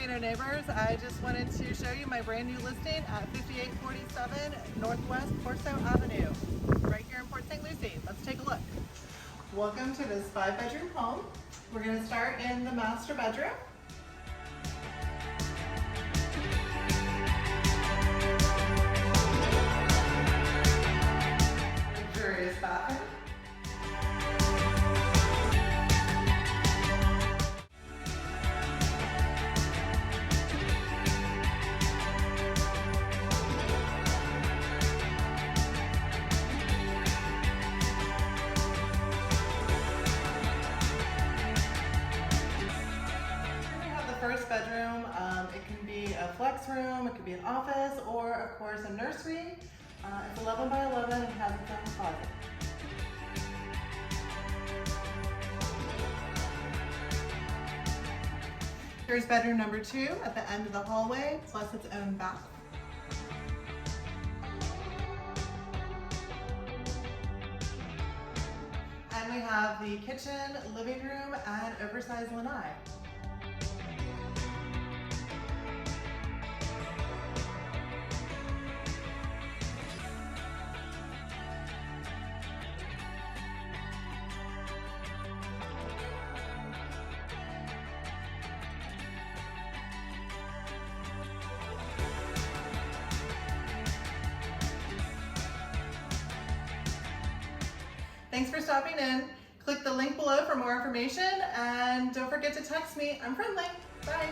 Torino neighbors. I just wanted to show you my brand new listing at 5847 Northwest Corso Avenue, right here in Port St. Lucie. Let's take a look. Welcome to this 5-bedroom home. We're going to start in the master bedroom. Luxurious bathroom. First bedroom, it can be a flex room, it could be an office, or of course a nursery. It's 11 by 11 and has its own closet. Here's bedroom number 2 at the end of the hallway, plus its own bath. And we have the kitchen, living room, and oversized lanai. Thanks for stopping in. Click the link below for more information and don't forget to text me. I'm friendly. Bye.